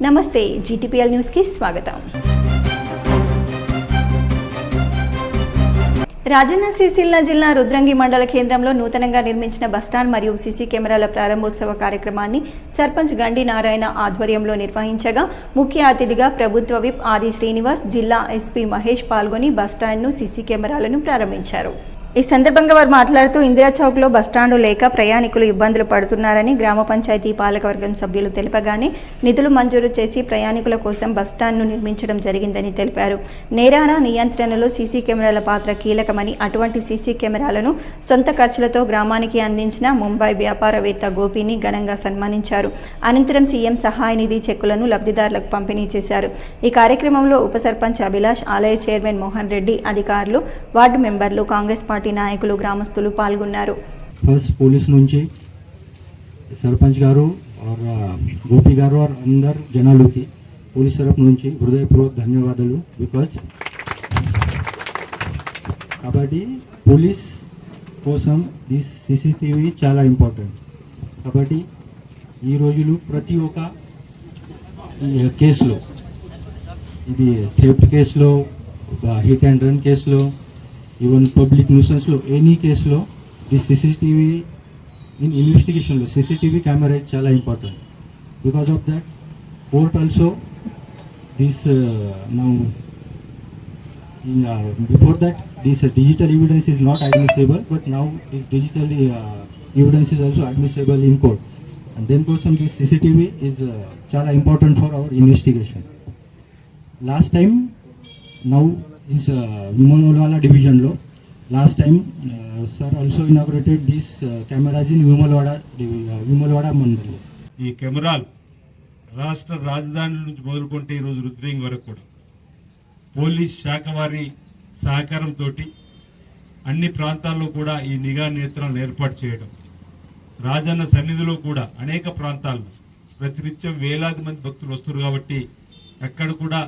నమస్తే, GTPL news కి స్వాగతం. రాజన్న సిరిసిల్ల జిల్లా రుద్రంగి మండల కేంద్రంలో నూతనంగా నిర్మించిన బస్టాండ్ మరియు సీసీ కెమెరాల ప్రారంభోత్సవ కార్యక్రమాన్ని సర్పంచ్ గండి నారాయణ ఆధ్వర్యంలో నిర్వహించగా ముఖ్య అతిథిగా ప్రభుత్వ విప్ ఆది శ్రీనివాస్, జిల్లా ఎస్పీ మహేష్ పాల్గొని బస్టాండ్ను, సీసీ కెమెరాలను ప్రారంభించారు. ఈ సందర్భంగా వారు మాట్లాడుతూ ఇందిరా చౌక్లో బస్టాండు లేక ప్రయాణికులు ఇబ్బందులు పడుతున్నారని గ్రామ పంచాయతీ పాలకవర్గం సభ్యులు తెలుపగానే నిధులు మంజూరు చేసి ప్రయాణికుల కోసం బస్టాండ్ను నిర్మించడం జరిగిందని తెలిపారు. నేరాల నియంత్రణలో సీసీ కెమెరాల పాత్ర కీలకమని, అటువంటి సీసీ కెమెరాలను సొంత ఖర్చులతో గ్రామానికి అందించిన ముంబై వ్యాపారవేత్త గోపిని ఘనంగా సన్మానించారు. అనంతరం సీఎం సహాయ నిధి చెక్కులను లబ్ధిదారులకు పంపిణీ చేశారు. ఈ కార్యక్రమంలో ఉప సర్పంచ్ అభిలాష్, ఆలయ చైర్మన్ మోహన్ రెడ్డి, అధికారులు, వార్డు మెంబర్లు, కాంగ్రెస్ పార్టీ నాయకులు, గ్రామస్తులు పాల్గొన్నారు. ఫస్ట్ పోలీస్ నుంచి సర్పంచ్ గారు గోపి గారు అందరు జనాలకి పోలీస్ తరఫు నుంచి హృదయపూర్వక ధన్యవాదాలు. బికాజ్ కాబట్టి పోలీస్ కోసం దిస్ సీసీటీవీ చాలా ఇంపార్టెంట్. కాబట్టి ఈ రోజులు ప్రతి ఒక్క కేసులో, ఇది థెఫ్ట్ కేసులో, హిట్ అండ్ రన్ కేసులో, ఈవెన్ పబ్లిక్ న్యూసెన్స్లో, ఎనీ కేసులో దిస్ సీసీటీవీ ఇన్ ఇన్వెస్టిగేషన్లో సీసీటీవీ కెమెరా చాలా important. Because of that court also this now before that this digital evidence is not admissible, but now this digital evidence is also admissible in court. And దేనికోసం this CCTV is చాలా important for hour investigation. Last time now is Vimalwada division lo last time sir also inaugurated these cameras in Vimalwada mandal. ఈ కెమెరాలు రాష్ట్ర రాజధాని నుంచి మొదలుకుంటే ఈరోజు రుద్రంగి వరకు కూడా పోలీస్ శాఖ వారి సహకారంతో అన్ని ప్రాంతాల్లో కూడా ఈ నిఘా నేత్రాలను ఏర్పాటు చేయడం, రాజన్న సన్నిధిలో కూడా అనేక ప్రాంతాల్లో ప్రతినిత్యం వేలాది మంది భక్తులు వస్తున్నారు కాబట్టి ఎక్కడ కూడా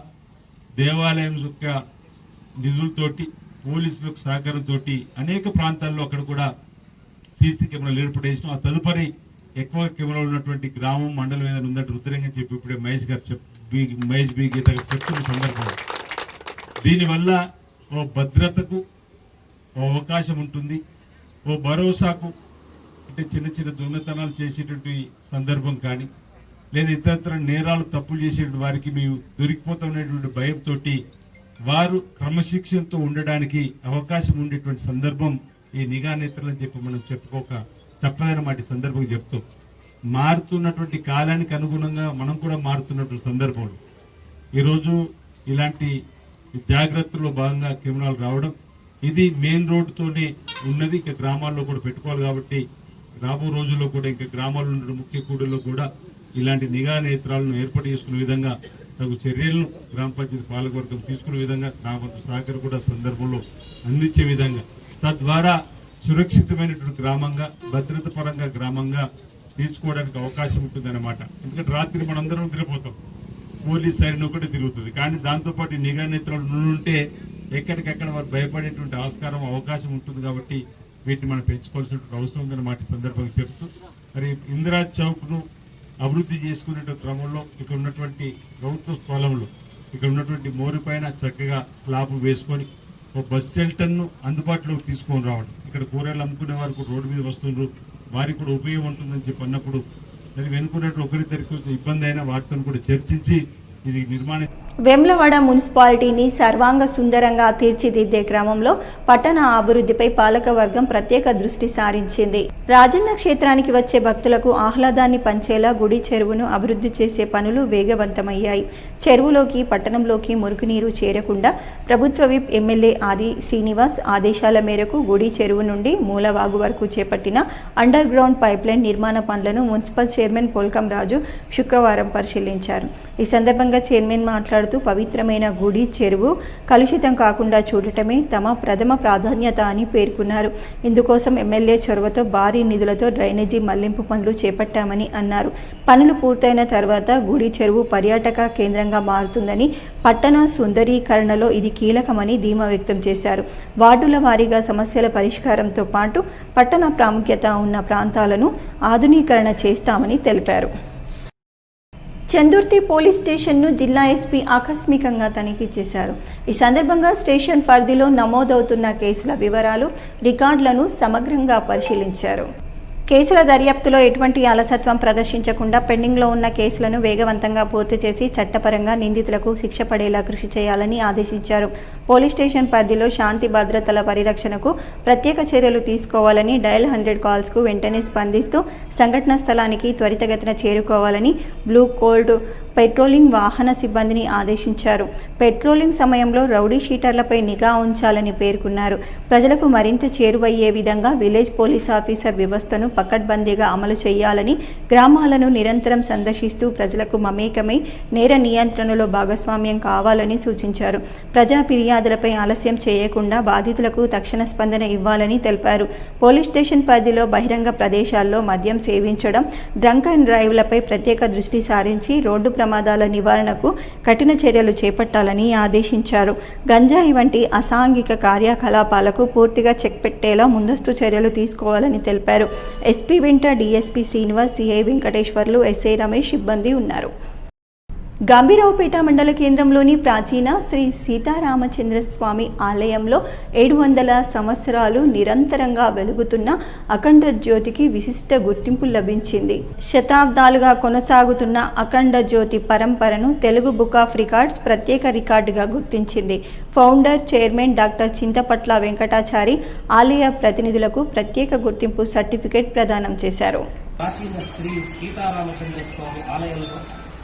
దేవాలయం యొక్క నిధులతోటి, పోలీసులకు సహకారంతో అనేక ప్రాంతాల్లో అక్కడ కూడా సీసీ కెమెరాలు ఏర్పాటు చేసినాం. ఆ తదుపరి ఎక్కువ కెమెరాలు ఉన్నటువంటి గ్రామం, మండలం ఏదైనా ఉందంటే రుద్రంగి అని చెప్పి ఇప్పుడే మహేష్ బి గీత చెప్తున్న సందర్భంలో దీనివల్ల ఓ భద్రతకు ఓ అవకాశం ఉంటుంది, ఓ భరోసాకు, అంటే చిన్న చిన్న దొంగతనాలు చేసేటువంటి సందర్భం కానీ లేదా ఇతరత్ర నేరాలు తప్పులు చేసేటువంటి వారికి మేము దొరికిపోతున్నటువంటి భయంతో వారు క్రమశిక్షణతో ఉండడానికి అవకాశం ఉండేటువంటి సందర్భం ఈ నిఘా నేత్రాలని చెప్పి మనం చెప్పుకోక తప్పదన్నమాట. ఈ సందర్భం చెప్తూ మారుతున్నటువంటి కాలానికి అనుగుణంగా మనం కూడా మారుతున్నటువంటి సందర్భంలో ఈరోజు ఇలాంటి జాగ్రత్తలో భాగంగా కెమెరాలు రావడం, ఇది మెయిన్ రోడ్డుతోనే ఉన్నది, ఇంకా గ్రామాల్లో కూడా పెట్టుకోవాలి. కాబట్టి రాబో రోజుల్లో కూడా ఇంకా గ్రామాల్లో ఉన్న ముఖ్య కూడల్లో కూడా ఇలాంటి నిఘా నేత్రాలను ఏర్పాటు చేసుకునే విధంగా తగు చర్యలను గ్రామ పంచాయతీ పాలకవర్గం తీసుకునే విధంగా, గ్రామ సహకారం కూడా సందర్భంలో అందించే విధంగా, తద్వారా సురక్షితమైనటువంటి గ్రామంగా, భద్రత పరంగా గ్రామంగా తీసుకోవడానికి అవకాశం ఉంటుందన్నమాట. ఎందుకంటే రాత్రి మనందరం నిద్రపోతాం, పోలీస్ సైరన్ ఒకటి తిరుగుతుంది, కానీ దాంతోపాటు నిఘా నేత్రాలు ఉంటే ఎక్కడికెక్కడ వారు భయపడేటువంటి ఆస్కారం, అవకాశం ఉంటుంది. కాబట్టి వీటిని మనం పెంచుకోవాల్సినటువంటి అవసరం ఉందన్నమాట సందర్భంగా చెప్తూ, మరి ఇందిరా చౌక్ను అభివృద్ధి చేసుకునే క్రమంలో ఇక్కడ ఉన్నటువంటి ప్రభుత్వ స్థలంలో ఇక్కడ ఉన్నటువంటి మోరు పైన చక్కగా స్లాబ్ వేసుకొని ఒక బస్ షెల్టర్ను అందుబాటులోకి తీసుకొని రావడం, ఇక్కడ కూరగాయలు అమ్ముకునే వారికి రోడ్డు మీద వస్తున్నారు, వారికి కూడా ఉపయోగం ఉంటుందని చెప్పి అన్నప్పుడు దాన్ని వెనుకున్నట్టు ఒకరిద్దరికి ఇబ్బంది అయినా వాటితో కూడా చర్చించి ఇది నిర్మాణం. వేములవాడ మున్సిపాలిటీని సర్వాంగ సుందరంగా తీర్చిదిద్దే క్రమంలో పట్టణ అభివృద్ధిపై పాలకవర్గం ప్రత్యేక దృష్టి సారించింది. రాజన్న క్షేత్రానికి వచ్చే భక్తులకు ఆహ్లాదాన్ని పంచేలా గుడి చెరువును అభివృద్ధి చేసే పనులు వేగవంతమయ్యాయి. చెరువులోకి, పట్టణంలోకి మురుగునీరు చేరకుండా ప్రభుత్వ విప్ ఎమ్మెల్యే ఆది శ్రీనివాస్ ఆదేశాల మేరకు గుడి చెరువు నుండి మూలవాగు వరకు చేపట్టిన అండర్ గ్రౌండ్ పైప్లైన్ నిర్మాణ పనులను మున్సిపల్ చైర్మన్ పోల్కం రాజు శుక్రవారం పరిశీలించారు. ఈ సందర్భంగా చైర్మన్ మాట్లాడుతూ పవిత్రమైన గుడి చెరువు కలుషితం కాకుండా చూడటమే తమ ప్రథమ ప్రాధాన్యత అని పేర్కొన్నారు. ఇందుకోసం ఎమ్మెల్యే చొరవతో భారీ నిధులతో డ్రైనేజీ మళ్లింపు పనులు చేపట్టామని అన్నారు. పనులు పూర్తయిన తర్వాత గుడి చెరువు పర్యాటక కేంద్రంగా మారుతుందని, పట్టణ సుందరీకరణలో ఇది కీలకమని ధీమా వ్యక్తం చేశారు. వార్డుల వారీగా సమస్యల పరిష్కారంతో పాటు పట్టణ ప్రాముఖ్యత ఉన్న ప్రాంతాలను ఆధునీకరణ చేస్తామని తెలిపారు. చందుర్తి పోలీస్ స్టేషన్ను జిల్లా ఎస్పీ ఆకస్మికంగా తనిఖీ చేశారు. ఈ సందర్భంగా స్టేషన్ పరిధిలో నమోదవుతున్న కేసుల వివరాలు, రికార్డులను సమగ్రంగా పరిశీలించారు. కేసుల దర్యాప్తులో ఎటువంటి అలసత్వం ప్రదర్శించకుండా పెండింగ్లో ఉన్న కేసులను వేగవంతంగా పూర్తి చేసి చట్టపరంగా నిందితులకు శిక్ష పడేలా కృషి చేయాలని ఆదేశించారు. పోలీస్ స్టేషన్ పరిధిలో శాంతి భద్రతల పరిరక్షణకు ప్రత్యేక చర్యలు తీసుకోవాలని, డయల్ 100 కాల్స్కు వెంటనే స్పందిస్తూ సంఘటన స్థలానికి త్వరితగతిన చేరుకోవాలని బ్లూ కోల్డ్ పెట్రోలింగ్ వాహన సిబ్బందిని ఆదేశించారు. పెట్రోలింగ్ సమయంలో రౌడీ షీటర్లపై నిఘా ఉంచాలని పేర్కొన్నారు. ప్రజలకు మరింత చేరువయ్యే విధంగా విలేజ్ పోలీస్ ఆఫీసర్ వ్యవస్థను పకడ్బందీగా అమలు చేయాలని, గ్రామాలను నిరంతరం సందర్శిస్తూ ప్రజలకు మమేకమై నేర నియంత్రణలో భాగస్వామ్యం కావాలని సూచించారు. ప్రజా ఫిర్యాదులపై ఆలస్యం చేయకుండా బాధితులకు తక్షణ స్పందన ఇవ్వాలని తెలిపారు. పోలీస్ స్టేషన్ పరిధిలో బహిరంగ ప్రదేశాల్లో మద్యం సేవించడం, డ్రంక్ అండ్ డ్రైవ్లపై ప్రత్యేక దృష్టి సారించి రోడ్డు ప్రమాదాల నివారణకు కఠిన చర్యలు చేపట్టాలని ఆదేశించారు. గంజాయి వంటి అసాంఘిక కార్యకలాపాలకు పూర్తిగా చెక్ పెట్టేలా ముందస్తు చర్యలు తీసుకోవాలని తెలిపారు. ఎస్పీ వెంట DSP Srinivas, CI Venkateswarlu, SI Ramesh సిబ్బంది ఉన్నారు. గంభీరావుపేట మండల కేంద్రంలోని ప్రాచీన శ్రీ సీతారామచంద్ర స్వామి ఆలయంలో 700 సంవత్సరాలు నిరంతరంగా వెలుగుతున్న అఖండ జ్యోతికి విశిష్ట గుర్తింపు లభించింది. శతాబ్దాలుగా కొనసాగుతున్న అఖండ జ్యోతి పరంపరను తెలుగు బుక్ ఆఫ్ రికార్డ్స్ ప్రత్యేక రికార్డుగా గుర్తించింది. Founder, chairman doctor Chinthapatla Venkatachari ఆలయ ప్రతినిధులకు ప్రత్యేక గుర్తింపు సర్టిఫికేట్ ప్రదానం చేశారు. ప్రాచీన శ్రీ సీతారామచంద్ర స్వామి ఆలయంలో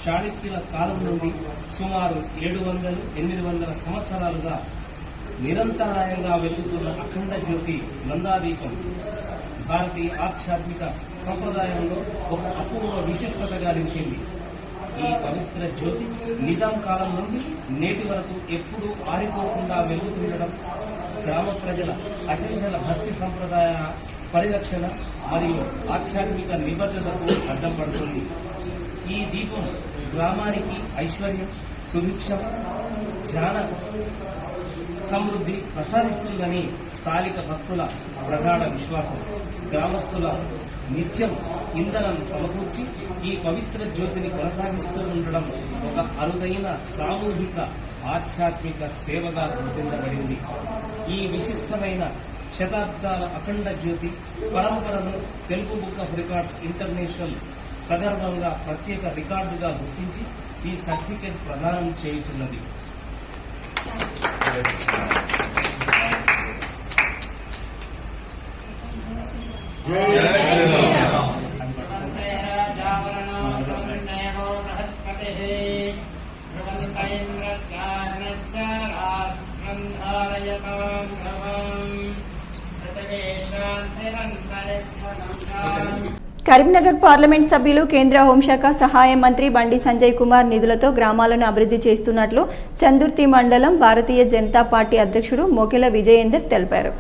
చాళుక్యుల కాలం నుండి సుమారు 700-800 సంవత్సరాలుగా నిరంతరాయంగా వెలుగుతున్న అఖండ జ్యోతి నందాదీపం భారతీయ ఆధ్యాత్మిక సంప్రదాయంలో ఒక అపూర్వ విశిష్టతగా నిలిచింది. ఈ పవిత్ర జ్యోతి నిజాం కాలం నుండి నేటి వరకు ఎప్పుడూ ఆరిపోకుండా వెలుగుతుండడం గ్రామ ప్రజల అచంచల భక్తి సంప్రదాయ పరిరక్షణ మరియు ఆధ్యాత్మిక నిబద్ధతకు అడ్డం పడుతుంది. ఈ దీపం గ్రామానికి ఐశ్వర్యం, సుభిక్షం, జ్ఞాన సమృద్ధి ప్రసాదిస్తుందని స్థానిక భక్తుల ప్రగాఢ విశ్వాసం. గ్రామస్తుల నిత్యం ఇంధనం సమకూర్చి ఈ పవిత్ర జ్యోతిని కొనసాగిస్తూ ఉండడం ఒక అరుదైన సామూహిక ఆధ్యాత్మిక సేవగా గుర్తించబడింది. ఈ విశిష్టమైన శతాబ్దాల అఖండ జ్యోతి పరంపరను Telugu book of records international సగర్వంగా ప్రత్యేక రికార్డుగా గుర్తించి ఈ సర్టిఫికేట్ ప్రదానం చేయుతున్నది. కరీంనగర్ పార్లమెంట్ సభ్యులు, కేంద్ర హోంశాఖ సహాయ మంత్రి బండి సంజయ్ కుమార్ నిధులతో గ్రామాలను అభివృద్ధి చేస్తున్నట్లు చందుర్తి మండలం భారతీయ జనతా పార్టీ అధ్యక్షుడు మోకెల విజయేందర్ తెలిపారు.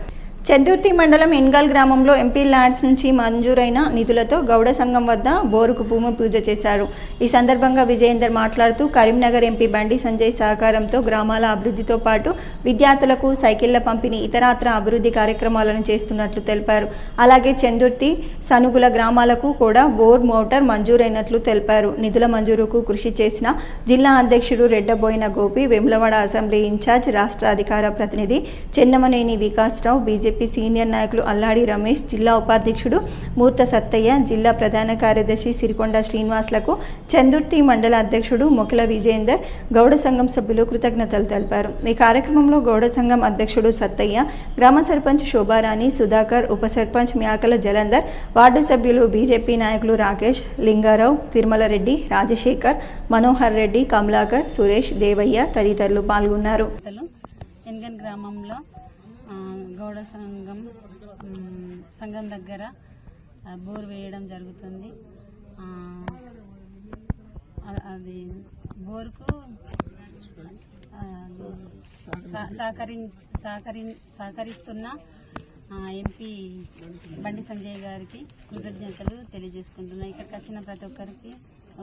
చందుర్తి మండలం ఎన్గాల్ గ్రామంలో ఎంపీ ల్యాండ్స్ నుంచి మంజూరైన నిధులతో గౌడ సంఘం వద్ద బోరుకు భూమి పూజ చేశారు. ఈ సందర్భంగా విజయేందర్ మాట్లాడుతూ కరీంనగర్ ఎంపీ బండి సంజయ్ సహకారంతో గ్రామాల అభివృద్ధితో పాటు విద్యార్థులకు సైకిళ్ల పంపిణీ, ఇతరాత్ర అభివృద్ధి కార్యక్రమాలను చేస్తున్నట్లు తెలిపారు. అలాగే చందుర్తి, సనుగుల గ్రామాలకు కూడా బోర్ మోటార్ మంజూరైనట్లు తెలిపారు. నిధుల మంజూరుకు కృషి చేసిన జిల్లా అధ్యక్షుడు రెడ్డబోయిన గోపి, వేములవాడ అసెంబ్లీ ఇన్ఛార్జ్, రాష్ట్ర అధికార ప్రతినిధి చెన్నమనేని వికాసరావు, బీజేపీ సీనియర్ నాయకులు అల్లాడి రమేష్, జిల్లా ఉపాధ్యక్షుడు మూర్త సత్తయ్య, జిల్లా ప్రధాన కార్యదర్శి సిరికొండ శ్రీనివాస్లకు చందుర్తి మండల అధ్యక్షుడు మొకెల విజయేందర్, గౌడ సంఘం సభ్యులు కృతజ్ఞతలు తెలిపారు. ఈ కార్యక్రమంలో గౌడ సంఘం అధ్యక్షుడు సత్తయ్య, గ్రామ సర్పంచ్ శోభారాణి, సుధాకర్, ఉప సర్పంచ్ మ్యాకల జలంధర్, వార్డు సభ్యులు బీజేపీ నాయకులు రాకేష్, లింగారావు, తిరుమల రెడ్డి, రాజశేఖర్, మనోహర్ రెడ్డి, కమలాకర్, సురేష్, దేవయ్య తదితరులు పాల్గొన్నారు. గ్రామంలో గౌడ సంఘం దగ్గర బోర్ వేయడం జరుగుతుంది. అది బోర్కు సహకరిస్తున్న ఎంపీ బండి సంజయ్ గారికి కృతజ్ఞతలు తెలియజేసుకుంటున్నాను. ఇక్కడికి వచ్చిన ప్రతి ఒక్కరికి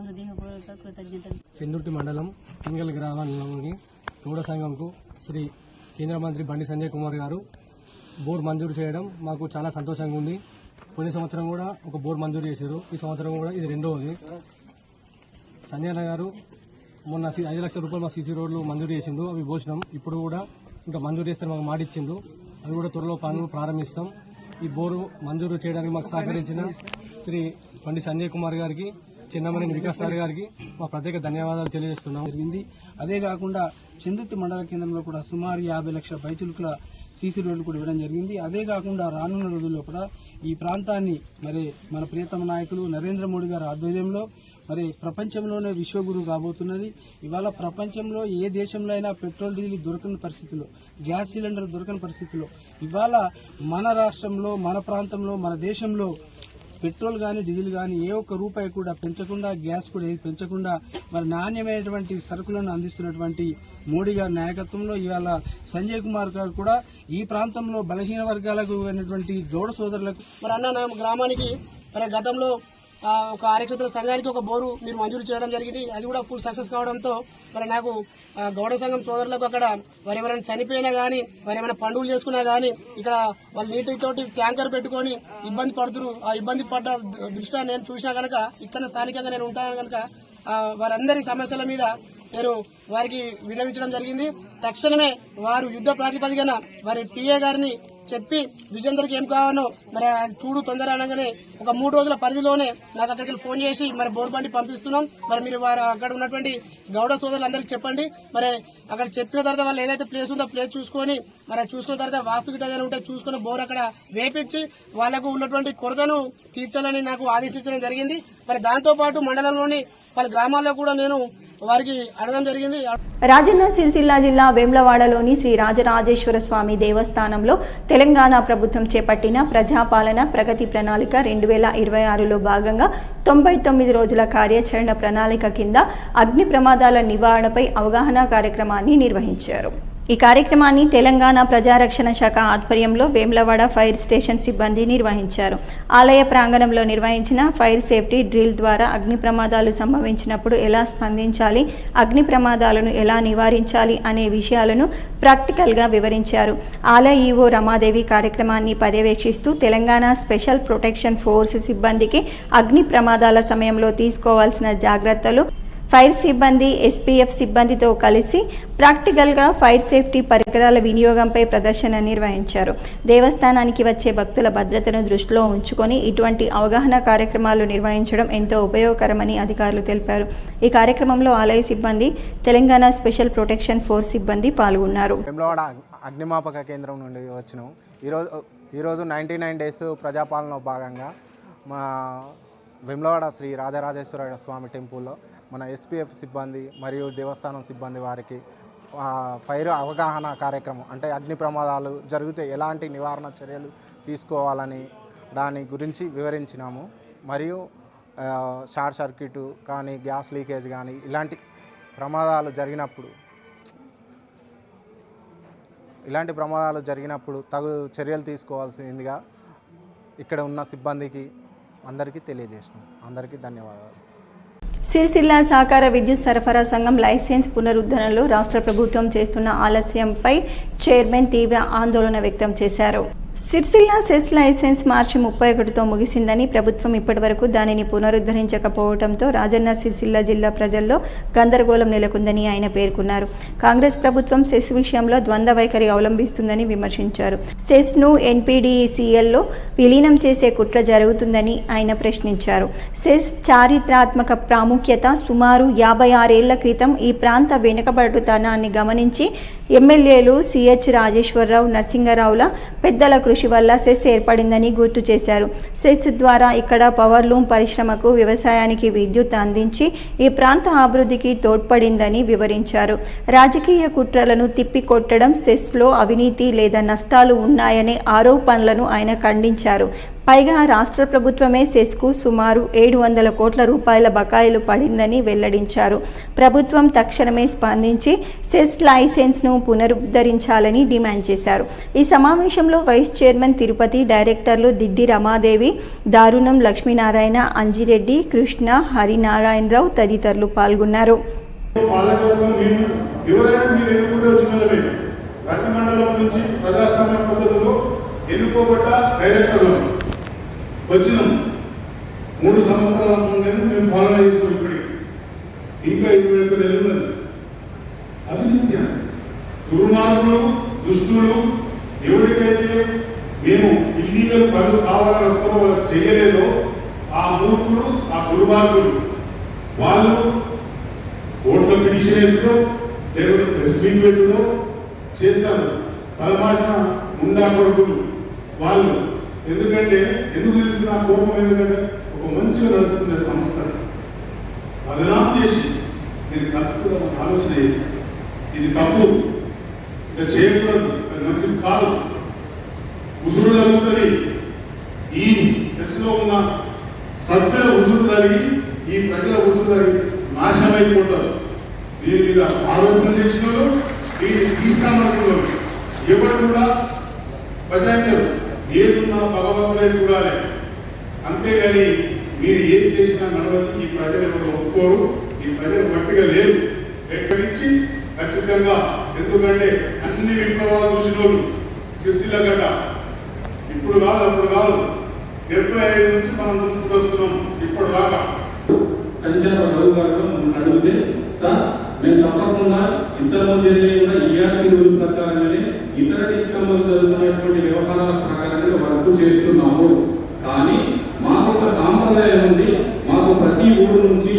హృదయపూర్వక కృతజ్ఞతలు. చందుర్తి మండలం ఇంగల్ గ్రామంలోని గౌడ సంఘంకు శ్రీ కేంద్ర మంత్రి బండి సంజయ్ కుమార్ గారు బోర్ మంజూరు చేయడం మాకు చాలా సంతోషంగా ఉంది. పోయిన సంవత్సరం కూడా ఒక బోర్ మంజూరు చేశారు. ఈ సంవత్సరం కూడా ఇది రెండవది. సంజయ్ అన్న గారు మొన్న 5 లక్షల రూపాయలు మా సీసీ రోడ్లు మంజూరు చేసిండు. అవి పోసినాం. ఇప్పుడు కూడా ఇంకా మంజూరు చేస్తే మాకు మాట ఇచ్చిండు. అవి కూడా త్వరలో పనులు ప్రారంభిస్తాం. ఈ బోరు మంజూరు చేయడానికి మాకు సహకరించిన శ్రీ బండి సంజయ్ కుమార్ గారికి, చిన్నమనేని వికాస్ సార్ గారికి మా ప్రత్యేక ధన్యవాదాలు తెలియజేస్తున్నాం. జరిగింది. అదే కాకుండా చందుర్తి మండల కేంద్రంలో కూడా సుమారు 50 లక్షల పైచులుకుల సీసీ రోడ్లు కూడా ఇవ్వడం జరిగింది. అదే కాకుండా రానున్న రోజుల్లో కూడా ఈ ప్రాంతాన్ని మరి మన ప్రియతమ నాయకులు నరేంద్ర మోడీ గారి ఆధ్వర్యంలో మరి ప్రపంచంలోనే విశ్వగురు కాబోతున్నది. ఇవాళ ప్రపంచంలో ఏ దేశంలో అయినా పెట్రోల్ డీజిల్ దొరకని పరిస్థితిలో, గ్యాస్ సిలిండర్ దొరకని పరిస్థితిలో ఇవాళ మన రాష్ట్రంలో, మన ప్రాంతంలో, మన దేశంలో పెట్రోల్ కానీ డీజిల్ కానీ ఏ ఒక్క రూపాయి కూడా పెంచకుండా, గ్యాస్ కూడా ఏది పెంచకుండా మరి నాణ్యమైనటువంటి సరుకులను అందిస్తున్నటువంటి మోడీ గారి నాయకత్వంలో ఇవాళ సంజయ్ కుమార్ గారు కూడా ఈ ప్రాంతంలో బలహీన వర్గాలకు అయినటువంటి గౌడ సోదరులకు మరి అన్న గ్రామానికి మరి గతంలో ఒక 6 ఎకరాల సంఘానికి ఒక బోరు మీరు మంజూరు చేయడం జరిగింది. అది కూడా ఫుల్ సక్సెస్ కావడంతో మరి నాకు గౌడ సంఘం సోదరులకు అక్కడ వారు ఎవరైనా చనిపోయినా కానీ, వారు ఏమైనా పండుగలు చేసుకున్నా కానీ ఇక్కడ వాళ్ళు నీటితోటి ట్యాంకర్ పెట్టుకొని ఇబ్బంది పడుతున్నారు. ఆ ఇబ్బంది పడ్డ దృష్ట్యా నేను చూసినా కనుక ఇక్కడ స్థానికంగా నేను ఉంటాను కనుక వారందరి సమస్యల మీద నేను వారికి విన్నవించడం జరిగింది. తక్షణమే వారు యుద్ధ ప్రాతిపదికన వారి పిఏ గారిని చెప్పి విజేందర్కి ఏం కావాలో మరి అది చూడు తొందర అనగానే ఒక 3 రోజుల పరిధిలోనే నాకు అక్కడికి ఫోన్ చేసి మరి బోర్బండి పంపిస్తున్నాం. మరి మీరు వారు అక్కడ ఉన్నటువంటి గౌడ సోదరులందరికీ చెప్పండి. మరి అక్కడ చెప్పిన తర్వాత వాళ్ళు ఏదైతే ప్లేస్ ఉందో ప్లేస్ చూసుకొని మరి చూసుకున్న తర్వాత వాస్తు గిట్ట ఏదైనా ఉంటే చూసుకుని బోర్ అక్కడ వేపించి వాళ్లకు ఉన్నటువంటి కొరతను తీర్చాలని నాకు ఆదేశించడం జరిగింది. మరి దాంతోపాటు మండలంలోని పలు గ్రామాల్లో కూడా నేను వారికి అడగడం జరిగింది. రాజన్న సిరిసిల్ల జిల్లా వేములవాడలోని శ్రీ రాజరాజేశ్వర స్వామి దేవస్థానంలో తెలంగాణ ప్రభుత్వం చేపట్టిన ప్రజాపాలన ప్రగతి ప్రణాళిక 2026లో భాగంగా 99 రోజుల కార్యాచరణ ప్రణాళిక కింద అగ్ని ప్రమాదాల నివారణపై అవగాహన కార్యక్రమాన్ని నిర్వహించారు. ఈ కార్యక్రమాన్ని తెలంగాణ ప్రజారక్షణ శాఖ ఆధ్వర్యంలో వేములవాడ ఫైర్ స్టేషన్ సిబ్బంది నిర్వహించారు. ఆలయ ప్రాంగణంలో నిర్వహించిన ఫైర్ సేఫ్టీ డ్రిల్ ద్వారా అగ్ని ప్రమాదాలు సంభవించినప్పుడు ఎలా స్పందించాలి, అగ్ని ప్రమాదాలను ఎలా నివారించాలి అనే విషయాలను ప్రాక్టికల్గా వివరించారు. ఆలయ ఈవో రమాదేవి కార్యక్రమాన్ని పర్యవేక్షిస్తూ తెలంగాణ స్పెషల్ ప్రొటెక్షన్ ఫోర్స్ సిబ్బందికి అగ్ని ప్రమాదాల సమయంలో తీసుకోవాల్సిన జాగ్రత్తలు, ఫైర్ సిబ్బంది ఎస్పీఎఫ్ సిబ్బందితో కలిసి ప్రాక్టికల్గా ఫైర్ సేఫ్టీ పరికరాల వినియోగంపై ప్రదర్శన నిర్వహించారు. దేవస్థానానికి వచ్చే భక్తుల భద్రతను దృష్టిలో ఉంచుకొని ఇటువంటి అవగాహన కార్యక్రమాలు నిర్వహించడం ఎంతో ఉపయోగకరమని అధికారులు తెలిపారు. ఈ కార్యక్రమంలో ఆలయ సిబ్బంది, తెలంగాణ స్పెషల్ ప్రొటెక్షన్ ఫోర్స్ సిబ్బంది పాల్గొన్నారు. వేములవాడ అగ్నిమాపక కేంద్రం నుండి వచ్చినాం. ఈరోజు 99 డేస్ ప్రజాపాలనలో భాగంగా మా వేములవాడ శ్రీ రాజరాజేశ్వర స్వామి టెంపుల్లో మన ఎస్పీఎఫ్ సిబ్బంది మరియు దేవస్థానం సిబ్బంది వారికి ఫైర్ అవగాహన కార్యక్రమం, అంటే అగ్ని ప్రమాదాలు జరిగితే ఎలాంటి నివారణ చర్యలు తీసుకోవాలని దాని గురించి వివరించినాము. మరియు షార్ట్ సర్క్యూట్ కానీ, గ్యాస్ లీకేజ్ కానీ ఇలాంటి ప్రమాదాలు జరిగినప్పుడు తగు చర్యలు తీసుకోవాల్సిందిగా ఇక్కడ ఉన్న సిబ్బందికి అందరికీ తెలియజేసినాం. అందరికీ ధన్యవాదాలు. సిరిసిల్ల సహకార విద్యుత్ సరఫరా సంఘం లైసెన్స్ పునరుద్ధరణలో రాష్ట్ర ప్రభుత్వం చేస్తున్న ఆలస్యంపై చైర్మన్ తీవ్ర ఆందోళన వ్యక్తం చేశారు. సిరిసిల్ల సెస్ లైసెన్స్ మార్చి 31తో ముగిసిందని, ప్రభుత్వం ఇప్పటివరకు దానిని పునరుద్ధరించకపోవడంతో రాజన్న సిరిసిల్ల జిల్లా ప్రజల్లో గందరగోళం నెలకొందని ఆయన పేర్కొన్నారు. కాంగ్రెస్ ప్రభుత్వం సెస్ విషయంలో ద్వంద్వ వైఖరి అవలంబిస్తుందని విమర్శించారు. సెస్ను ఎన్పీడీసీఎల్లో విలీనం చేసే కుట్ర జరుగుతుందని ఆయన ప్రశ్నించారు. సెస్ చారిత్రాత్మక ప్రాముఖ్యత, సుమారు 56 ఏళ్ల క్రితం ఈ ప్రాంత వెనుకబడుతనాన్ని గమనించి ఎమ్మెల్యేలు సిహెచ్ రాజేశ్వరరావు, నరసింగరావుల పెద్దల కృషి వల్ల సెస్ ఏర్పడిందని గుర్తు చేశారు. సెస్ ద్వారా ఇక్కడ పవర్లూమ్ పరిశ్రమకు, వ్యవసాయానికి విద్యుత్ అందించి ఈ ప్రాంత అభివృద్ధికి తోడ్పడిందని వివరించారు. రాజకీయ కుట్రలను తిప్పికొట్టడం, సెస్లో అవినీతి లేదా నష్టాలు ఉన్నాయనే ఆరోపణలను ఆయన ఖండించారు. పైగా రాష్ట్ర ప్రభుత్వమే సెస్కు సుమారు 700 కోట్ల రూపాయల బకాయిలు పడిందని వెల్లడించారు. ప్రభుత్వం తక్షణమే స్పందించి సెస్ లైసెన్స్ను పునరుద్ధరించాలని డిమాండ్ చేశారు. ఈ సమావేశంలో వైస్ చైర్మన్ తిరుపతి, డైరెక్టర్లు దిడ్డి రమాదేవి, దారుణం లక్ష్మీనారాయణ, అంజిరెడ్డి, కృష్ణ, హరినారాయణరావు తదితరులు పాల్గొన్నారు. వచ్చినాం 3 సంవత్సరాల ముందు మేము పాలన చేసినాం. ఇప్పటికి మూర్ఖులు, దుష్టులు, ఎవరికైతే మేము ఇల్లీగల్ పనులు కావాలని వస్తామో వాళ్ళకి చేయలేదో ఆ మూర్ఖులు, ఆ దుర్మార్గులు వాళ్ళు కోర్టులో పిటిషన్ వేసుకో లేకపోతే ప్రెస్ మీట్ పెట్టుకో చేస్తారు. పరమాత్మ ఉండా కొడుకులు వాళ్ళు. ఎందుకంటే ఎందుకు తెలుసు నా కోపం? ఎందుకంటే ఒక మంచిగా నడుస్తున్న సంస్థ బదనాం చేసి నేను తప్పుగా ఆలోచన చేస్తాను. ఇది తప్పు, ఇక చేయకూడదు, అది మంచిది కాదు. ఉసురు జరుగుతుంది. ఈ సెస్లో ఉన్న సభ్యుల ఉసురు జరిగి ఈ ప్రజల ఉసురు జరిగి నాశనం అయిపోతారు. దీని మీద ఆరోపణ చేసిన వాళ్ళు, దీన్ని తీస్తామనుకున్నారు. ఎవరు కూడా బచాయించరు. ఏదున్నా భగవంతుడే చూడాలి. అంతేగాని మీరు ఏం చేసినా నడవదు. ఈ ప్రజలు ఎవరు ఒప్పుకోరు. ఈ ప్రజలు గట్టిగా లేరు ఎక్కడిచ్చి ఖచ్చితంగా. ఎందుకంటే అన్ని విప్లవాలు చూసిన వాళ్ళు సిరిసిల్ల గడ్డ ఇప్పుడు కాదు, అప్పుడు కాదు, 75 నుంచి మనం చూసుకుంటూ వస్తున్నాం ఇప్పుడు దాకా. కంచాల రఘు గారు అడిగితే, సార్ మేము తప్పకుండా ఇంతకుముందు కూడా ఈఆర్సీ రూల్ ప్రకారంగానే ఇతర డిస్కమ్లో జరుగుతున్నటువంటి వ్యవహారాల ప్రకారంగా వర్క్ చేస్తున్నాము. కానీ మాకు ఒక సాంప్రదాయం ఉంది. మాకు ప్రతి ఊరు నుంచి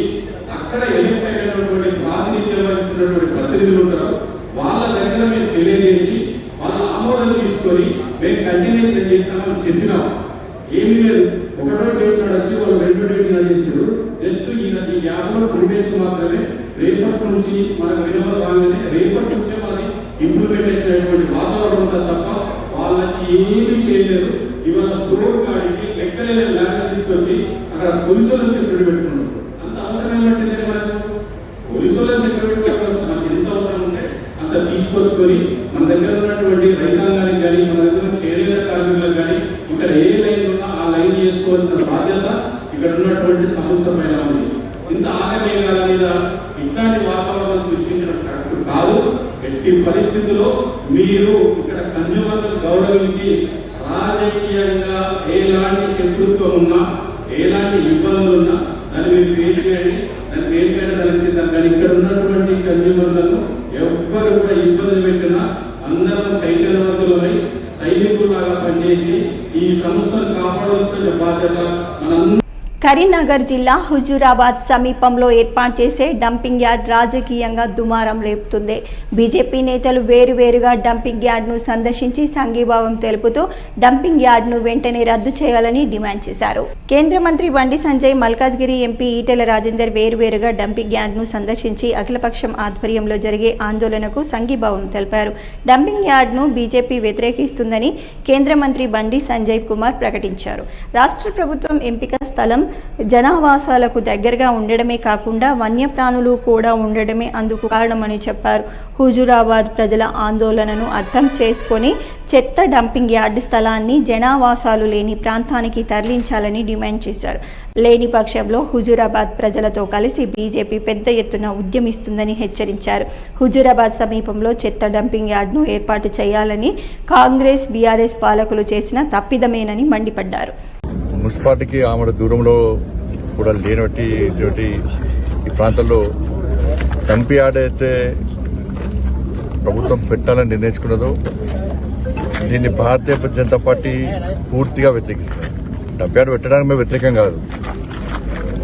అక్కడ ఎలిట్ అయినటువంటి ప్రాతినిధ్యం వహిస్తున్నటువంటి ప్రతినిధులు ఉంటారు. వాళ్ళ దగ్గర మేము తెలియజేసి వాళ్ళ ఆమోదం తీసుకొని మేము కంటిన్యూషన్ చేస్తామని చెప్పినాం. ఏమీ లేదు, ఒకటో డేట్ నాడు వచ్చి వాళ్ళు 2 డేట్ నాడు చేసారు. జస్ట్ ఈ యాప్లో 2 డేస్ మాత్రమే. రేపటి నుంచి మనకు వినవల్ రాగానే రేపటి నుంచే మనకి ఇంప్లిమెంటేషన్ అయినటువంటి వాతావరణం ఉంటుంది తప్ప వాళ్ళకి ఏమీ చేయలేరు. ఇవాళ స్టోర్ కాడికి లెక్కలేని ల్యాండ్ తీసుకొచ్చి అక్కడ పోలీసు వాళ్ళని సెక్యూరిటీ పెట్టుకున్నారు. అంత అవసరం ఏమంటే మనకు పోలీసు వాళ్ళని సెక్యూరిటీ పెట్టుకోవాల్సిన మనకి ఎంత అవసరం ఉంటే అంత తీసుకొచ్చుకొని మన దగ్గర ఉన్నటువంటి రైతాంగానికి కానీ మన దగ్గర చేనేత కార్మికులకు కానీ ఇక్కడ ఏ లైన్ ఉన్నా ఆ లైన్ చేసుకోవాల్సిన బాధ్యత ఇక్కడ ఉన్నటువంటి సంస్థ పైన ఉంది. ఇంత ఆగమేఘాల మీద ఇట్లాంటి వాతావరణం సృష్టించడం కరెక్ట్ కాదు. ఎట్టి పరిస్థితుల్లో మీరు ఇక్కడ కన్జ్యూమర్లను గౌరవించి రాజకీయంగా ఎలాంటి శత్రుత్వం ఉన్నా ఎలాంటి ఇబ్బందులు ఉన్నా దాన్ని మీరు క్రియేట్ చేయండి. దాన్ని దేనికైనా దానికి సిద్ధం. కానీ ఇక్కడ ఉన్నటువంటి కన్జ్యూమర్లను ఎవ్వరు కూడా ఇబ్బంది పెట్టినా అందరం చైతన్యవంతులమై సైనికుల్లాగా పనిచేసి ఈ సంస్థను కాపాడవలసిన బాధ్యత మనందరం. కరీంనగర్ జిల్లా హుజూరాబాద్ సమీపంలో ఏర్పాటు చేసే డంపింగ్ యార్డ్ రాజకీయంగా దుమారం రేపుతుంది. బీజేపీ నేతలు వేరువేరుగా డంపింగ్ యార్డ్ను సందర్శించి సంఘీభావం తెలుపుతూ డంపింగ్ యార్డ్ను వెంటనే రద్దు చేయాలని డిమాండ్ చేశారు. కేంద్ర మంత్రి బండి సంజయ్, మల్కాజ్గిరి ఎంపీ ఈటెల రాజేందర్ వేరువేరుగా డంపింగ్ యార్డ్ను సందర్శించి అఖిలపక్షం ఆధ్వర్యంలో జరిగే ఆందోళనకు సంఘీభావం తెలిపారు. డంపింగ్ యార్డ్ను బీజేపీ వ్యతిరేకిస్తుందని కేంద్ర మంత్రి బండి సంజయ్ కుమార్ ప్రకటించారు. రాష్ట్ర ప్రభుత్వం ఎంపిక స్థలం జనావాసాలకు దగ్గరగా ఉండడమే కాకుండా వన్యప్రాణులు కూడా ఉండడమే అందుకు కారణమని చెప్పారు. హుజూరాబాద్ ప్రజల ఆందోళనను అర్థం చేసుకొని చెత్త డంపింగ్ యార్డ్ స్థలాన్ని జనావాసాలు లేని ప్రాంతానికి తరలించాలని డిమాండ్ చేశారు. లేని పక్షంలో హుజూరాబాద్ ప్రజలతో కలిసి బీజేపీ పెద్ద ఎత్తున ఉద్యమిస్తుందని హెచ్చరించారు. హుజూరాబాద్ సమీపంలో చెత్త డంపింగ్ యార్డ్ను ఏర్పాటు చేయాలని కాంగ్రెస్, బీఆర్ఎస్ పాలకులు చేసిన తప్పిదమేనని మండిపడ్డారు. మున్సిపాలిటీకి ఆమె దూరంలో కూడా లేనట్టి ఈ ప్రాంతంలో డంప్ యార్డ్ అయితే ప్రభుత్వం పెట్టాలని నిర్ణయించుకున్నదో దీన్ని భారతీయ జనతా పార్టీ పూర్తిగా వ్యతిరేకిస్తుంది. డంప్ యార్డ్ పెట్టడానికి మేము వ్యతిరేకం కాదు,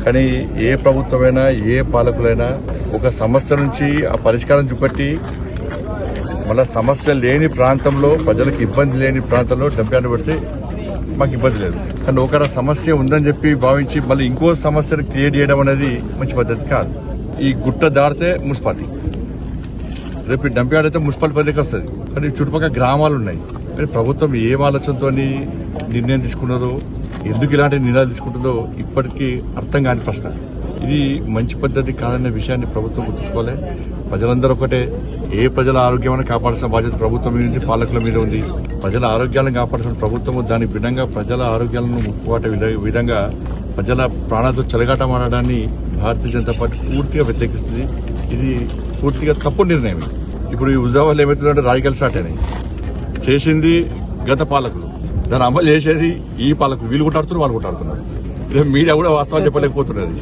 కానీ ఏ ప్రభుత్వమైనా ఏ పాలకులైనా ఒక సమస్య నుంచి ఆ పరిష్కారం చూపెట్టి మళ్ళీ సమస్య లేని ప్రాంతంలో ప్రజలకు ఇబ్బంది లేని ప్రాంతంలో డంప్ యార్డ్ పెడితే మాకు ఇబ్బంది లేదు. కానీ ఒకరి సమస్య ఉందని చెప్పి భావించి మళ్ళీ ఇంకో సమస్యను క్రియేట్ చేయడం అనేది మంచి పద్ధతి కాదు. ఈ గుట్ట దాడితే మున్సిపాలిటీ, రేపు డంప్ యార్డ్ అయితే మున్సిపాలిటీ పరిధికి వస్తుంది. కానీ చుట్టుపక్కల గ్రామాలు ఉన్నాయి. కానీ ప్రభుత్వం ఏం ఆలోచనతో నిర్ణయం తీసుకున్నదో, ఎందుకు ఇలాంటి నిర్ణయాలు తీసుకుంటుందో ఇప్పటికీ అర్థం కాని ప్రశ్న. ఇది మంచి పద్ధతి కాదనే విషయాన్ని ప్రభుత్వం గుర్తుంచుకోవాలి. ప్రజలందరూ ఒకటే. ఏ ప్రజల ఆరోగ్యాన్ని కాపాడాల్సిన బాధ్యత ప్రభుత్వం మీద ఉంది, పాలకుల మీద ఉంది. ప్రజల ఆరోగ్యాలను కాపాడాల్సిన ప్రభుత్వం దానికి భిన్నంగా ప్రజల ఆరోగ్యాలను ముక్కుబాటే విధంగా ప్రజల ప్రాణాలతో చెలగాటమాడడాన్ని భారతీయ జనతా పార్టీ పూర్తిగా వ్యతిరేకిస్తుంది. ఇది పూర్తిగా తప్పు నిర్ణయం. ఇప్పుడు ఈ హుజూరాబాద్లో ఏమవుతుందంటే రాజకీయాలు స్టార్ట్ అయినాయి. చేసింది గత పాలకులు, దాన్ని అమలు చేసేది ఈ పాలకులు. వీళ్ళు కొట్టాడుతున్నారు, వాళ్ళు కొట్టాడుతున్నారు. రేపు మీడియా కూడా వాస్తవాలు చెప్పలేకపోతున్నది.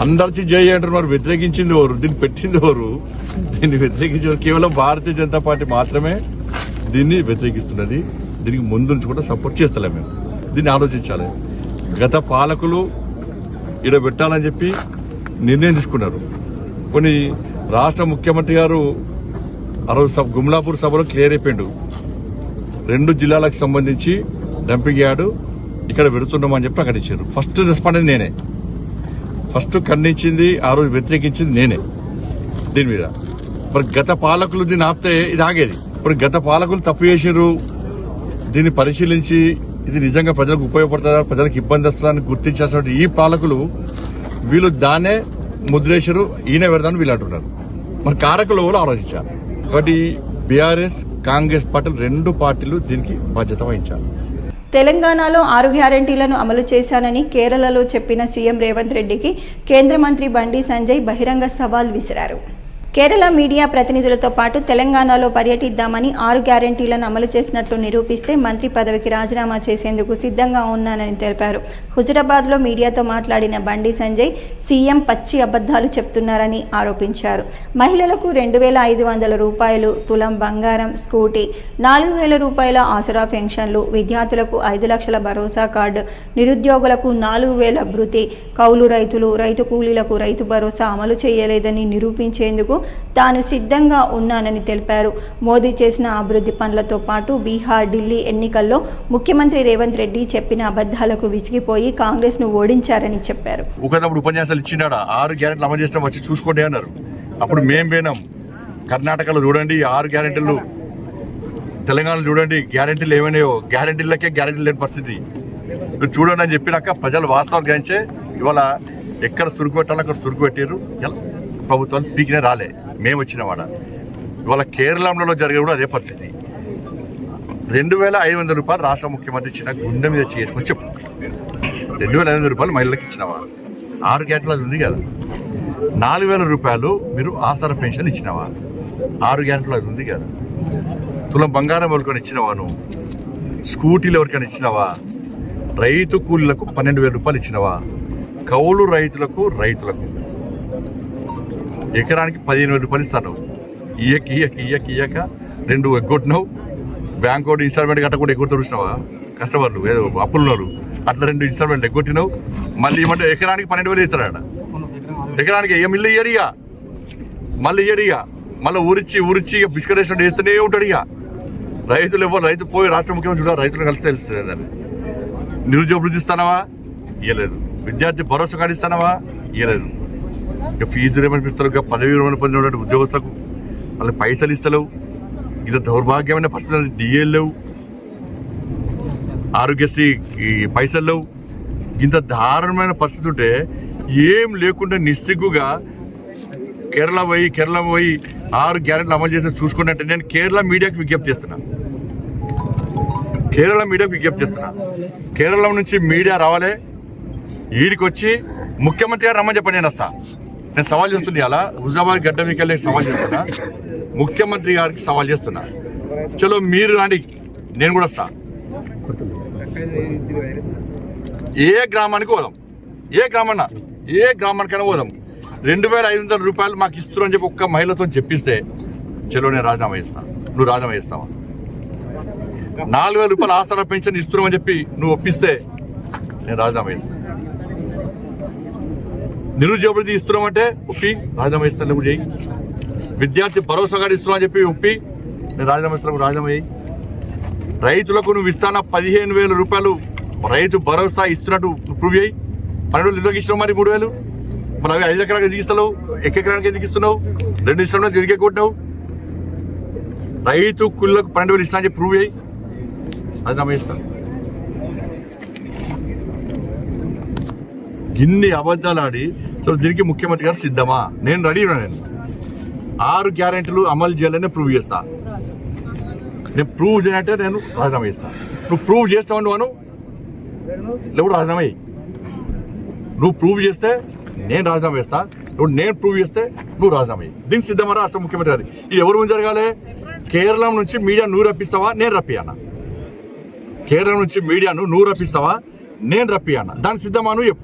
అందరికీ జై అంటున్నారు. వ్యతిరేకించింది ఎవరు? దీన్ని పెట్టింది ఎవరు? దీన్ని వ్యతిరేకించేది కేవలం భారతీయ జనతా పార్టీ మాత్రమే. దీన్ని వ్యతిరేకిస్తున్నది. దీనికి ముందు నుంచి కూడా సపోర్ట్ చేస్తలేం మేము. దీన్ని ఆలోచించాలి. గత పాలకులు ఇక్కడ పెట్టాలని చెప్పి నిర్ణయం తీసుకున్నారు. కొన్ని రాష్ట్ర ముఖ్యమంత్రి గారు ఆ రోజు గుమ్లాపూర్ సభలో క్లియర్ అయిపోయిండు. 2 జిల్లాలకు సంబంధించి డంపింగ్ యార్డు ఇక్కడ పెడుతున్నామని చెప్పి ప్రకటించారు. ఫస్ట్ రెస్పాండ్ నేనే, ఫస్ట్ ఖండించింది, ఆ రోజు వ్యతిరేకించింది నేనే దీని మీద. మరి గత పాలకులు దీన్ని ఆపితే ఇది ఆగేది. ఇప్పుడు గత పాలకులు తప్పు చేసారు, దీన్ని పరిశీలించి ఇది నిజంగా ప్రజలకు ఉపయోగపడుతుందా, ప్రజలకు ఇబ్బంది వస్తుందని గుర్తించాల్సిన ఈ పాలకులు వీళ్ళు దాన్నే ముద్రేశారు, ఈయన పెడతాను వీళ్ళు అంటున్నారు. మరి కారకులు కూడా ఆలోచించారు. కాబట్టి బీఆర్ఎస్ కాంగ్రెస్ పార్టీలు 2 పార్టీలు దీనికి బాధ్యత వహించాలి. తెలంగాణలో 6 గ్యారంటీలను అమలు చేశానని కేరళలో చెప్పిన సీఎం రేవంత్ రెడ్డికి కేంద్ర మంత్రి బండి సంజయ్ బహిరంగ సవాల్ విసిరారు. కేరళ మీడియా ప్రతినిధులతో పాటు తెలంగాణలో పర్యటిద్దామని 6 గ్యారంటీలను అమలు చేసినట్లు నిరూపిస్తే మంత్రి పదవికి రాజీనామా చేసేందుకు సిద్ధంగా ఉన్నానని తెలిపారు. హుజురాబాద్లో మీడియాతో మాట్లాడిన బండి సంజయ్ సీఎం పచ్చి అబద్ధాలు చెప్తున్నారని ఆరోపించారు. మహిళలకు 2,500 రూపాయలు తులం బంగారం, స్కూటీ, 4,000 రూపాయల ఆసరా పెన్షన్లు, విద్యార్థులకు 5 లక్షల భరోసా కార్డు, నిరుద్యోగులకు 4,000 భృతి, కౌలు రైతులు, రైతు కూలీలకు రైతు భరోసా అమలు చేయలేదని నిరూపించేందుకు తాను సిద్ధంగా ఉన్నానని తెలిపారు. మోదీ చేసిన అభివృద్ధి పనులతో పాటు బీహార్, ఢిల్లీ ఎన్నికల్లో ముఖ్యమంత్రి రేవంత్ రెడ్డి చెప్పిన అబద్ధాలకు విసిగిపోయి కాంగ్రెస్ ను ఓడించారని చెప్పారు. ఒకప్పుడు ఉపన్యాసాలు ఇచ్చినాడా 6 గ్యారెంటీలు అమలు చేస్తాం వచ్చి చూసుకోండి అన్నారు. అప్పుడు మేం పోయినాం. కర్ణాటకలో చూడండి 6 గ్యారెంటీలు, తెలంగాణలో చూడండి గ్యారెంటీలు ఏమైనాయో, గ్యారెంటీలకే గ్యారెంటీలు లేని పరిస్థితి. చూడండి అని చెప్పినాక ప్రజలు వాస్తవాలు గ్రహించే ఇవాళ ఎక్కడ చురుకు పెట్టాలో అక్కడ చురుకు పెట్టారు. ప్రభుత్వాలు పీకినే రాలే, మేము వచ్చిన వాడ. ఇవాళ కేరళలో జరిగే కూడా అదే పరిస్థితి. 2,500 రూపాయలు రాష్ట్ర ముఖ్యమంత్రి ఇచ్చిన గుండె మీద చేసుకొని చెప్పు. 2,500 రూపాయలు మహిళలకు ఇచ్చినవా? 6 గ్యారెంటీలు అది ఉంది కదా. 4,000 రూపాయలు మీరు ఆసరా పెన్షన్ ఇచ్చినవా? 6 గ్యారెంటీలు అది ఉంది కదా. తులం బంగారం ఎవరికైనా ఇచ్చినవా? నువ్వు స్కూటీలు ఎవరికైనా ఇచ్చినవా? రైతు కూలీలకు 12,000 రూపాయలు ఇచ్చినవా? కౌలు రైతులకు ఎకరానికి 15,000 రూపాయలు ఇస్తాను. ఇయ్యక 2 ఎగ్గొట్టినావు. బ్యాంక్ ఒకటి ఇన్స్టాల్మెంట్ కట్టకుండా ఎగ్గొడుతూ చూసినావా? కస్టమర్లు ఏదో అప్పులున్నారు, అట్లా 2 ఇన్స్టాల్మెంట్ ఎగ్గొట్టినావు. మళ్ళీ ఏమంటే ఎకరానికి 12,000 ఇస్తాడు. ఎకరానికి మిల్లు ఇయ్యడిగా, మళ్ళీ ఇయ్యడిగా, మళ్ళీ ఊరిచ్చి బిస్కెట్ వేసినట్టు వేస్తూనే ఉంటాడు. ఇక రైతులు ఎవరు, రైతు పోయి రాష్ట్ర ముఖ్యమంత్రి చూడాలి, రైతులు కలిసి తెలుస్తుంది. దాన్ని నిరుద్యోగ వృద్ధి ఇస్తానవా? ఇవ్వలేదు. విద్యార్థి భరోసా కార్డు ఇస్తానవా? ఇవ్వలేదు. ఇక ఫీజు రేమెంట్ ఇస్తారు, ఇక పదవి విరమణ పొందినటువంటి ఉద్యోగస్తులకు వాళ్ళ పైసలు ఇస్తలేవు. ఇది దౌర్భాగ్యమైన పరిస్థితులు. డిఏలు లేవు, ఆరోగ్యశ్రీ పైసలు లేవు. ఇంత దారుణమైన పరిస్థితి ఉంటే ఏం లేకుండా నిస్సిగ్గుగా కేరళ పోయి 6 గ్యారెంటీలు అమలు చేసి చూసుకుంటే అంటే నేను కేరళ మీడియాకి విజ్ఞప్తి చేస్తున్నా. కేరళ నుంచి మీడియా రావాలి, వీడికి వచ్చి ముఖ్యమంత్రి గారు రమ్మని చెప్పండి. నేను సవాల్ చేస్తున్నా. అలా హుజాబాద్ గడ్డ మీకెళ్ళి సవాల్ చేస్తున్నా, ముఖ్యమంత్రి గారికి సవాల్ చేస్తున్నా. చలో మీరు రాండి, నేను కూడా వస్తా. ఏ గ్రామానికి పోదాం, ఏ గ్రామానికైనా పోదాం. 2,500 రూపాయలు మాకు ఇస్తున్నారని చెప్పి ఒక్క మహిళతో చెప్పిస్తే చలో నేను రాజీనామా చేస్తాను. నువ్వు రాజీనామా చేస్తావా? 4,000 రూపాయలు ఆసరా పెన్షన్ ఇస్తున్నామని చెప్పి నువ్వు ఒప్పిస్తే నేను రాజీనామా చేస్తాను. నిరుద్యోగ వృద్ధి ఇస్తున్నామంటే ఒప్పి రాజీనామా ఇస్తాను, కూడా చేయి. విద్యార్థి భరోసా కార్డు ఇస్తున్నామని చెప్పి ఒప్పి నేను రాజీనామా ఇస్తాను, రాజీనామా చేయి. రైతులకు నువ్వు ఇస్తానా 15,000 రూపాయలు రైతు భరోసా ఇస్తున్నట్టు ప్రూవ్ చేయి. 12,000 ఎందుకు ఇస్తున్నావు? మరి 3,000 మరి అవి 5 ఎకరానికి ఎందుకు ఇస్తున్నావు? ఎకరానికి ఎందుకు ఇస్తున్నావు? 2 ఇస్తున్నావు, తిరిగే కొట్టినావు. రైతు కూలీలకు 12,000 ఇస్తున్నా అని చెప్పి ప్రూవ్ చేయి, రాజీనామా ఇస్తాను. ఇన్ని అబద్ధాలు ఆడి సో దీనికి ముఖ్యమంత్రి గారు సిద్ధమా? నేను రెడీ ఉన్నా. నేను 6 గ్యారెంటీలు అమలు చేయాలని ప్రూవ్ చేస్తా. నేను ప్రూవ్ చేయనంటే నేను రాజీనామా చేస్తా. నువ్వు ప్రూవ్ చేస్తావు నువ్వు లేవు రాజీనామా అయ్యి. నువ్వు ప్రూవ్ చేస్తే నేను రాజీనామా చేస్తా, ఇప్పుడు నేను ప్రూవ్ చేస్తే నువ్వు రాజీనామా అయ్యి. దీనికి సిద్ధమా రాష్ట్ర ముఖ్యమంత్రి గారు? ఇది ఎవరి ముందు జరగాలి? కేరళ నుంచి మీడియా నువ్వు రప్పిస్తావా, నేను రప్పియానా? కేరళ నుంచి మీడియాను నువ్వు రప్పిస్తావా, నేను రప్పియానా? దానికి సిద్ధమా నువ్వు చెప్పు.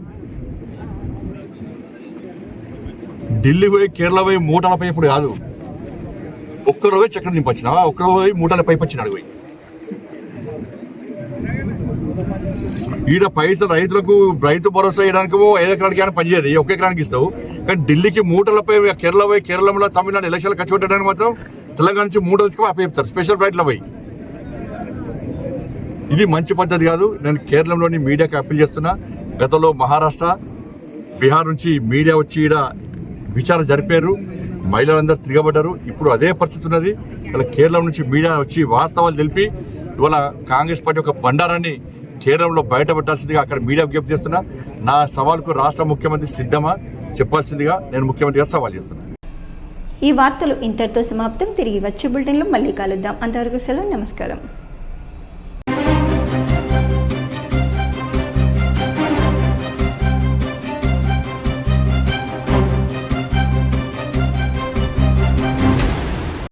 ఢిల్లీ పోయి కేరళ పోయి మూటలపై ఇప్పుడు కాదు, ఒక్కరు పోయి చక్రం దింపొచ్చినావా? ఒక్కరు పోయి మూటల పైపు వచ్చినాడు పోయి. ఈడ పైసలు రైతులకు రైతు భరోసా వేయడానికి 5 ఎకరాలకి అయినా పనిచేయదు, 1 ఎకరానికి ఇస్తావు. కానీ ఢిల్లీకి మూటలపై కేరళ పోయి, కేరళలో తమిళనాడు ఎలక్షన్లు ఖర్చు పెట్టడానికి మాత్రం తెలంగాణ నుంచి మూటలకి అప్పచెప్తారు స్పెషల్ ఫ్లైట్లో పోయి. ఇది మంచి పద్ధతి కాదు. నేను కేరళంలోని మీడియాకి అప్పీల్ చేస్తున్నా. గతంలో మహారాష్ట్ర, బీహార్ నుంచి మీడియా వచ్చి ఈడ విచారణ జరిపారు, మహిళలందరూ తిరగబడ్డారు. ఇప్పుడు అదే పరిస్థితి ఉన్నది. ఇలా కేరళం నుంచి మీడియా వచ్చి వాస్తవాలు తెలిపి ఇవాళ కాంగ్రెస్ పార్టీ ఒక బండారాన్ని కేరళంలో బయటపెట్టాల్సిందిగా అక్కడ మీడియా విజ్ఞప్తి చేస్తున్నా. నా సవాల్కు రాష్ట్ర ముఖ్యమంత్రి సిద్ధమా చెప్పాల్సిందిగా నేను ముఖ్యమంత్రిగా సవాల్ చేస్తున్నా. ఈ వార్తలు ఇంతటితో సమాప్తం. తిరిగి వచ్చే బులెటిన్లో మళ్ళీ కలుద్దాం. అంతవరకు సెలవు. నమస్కారం.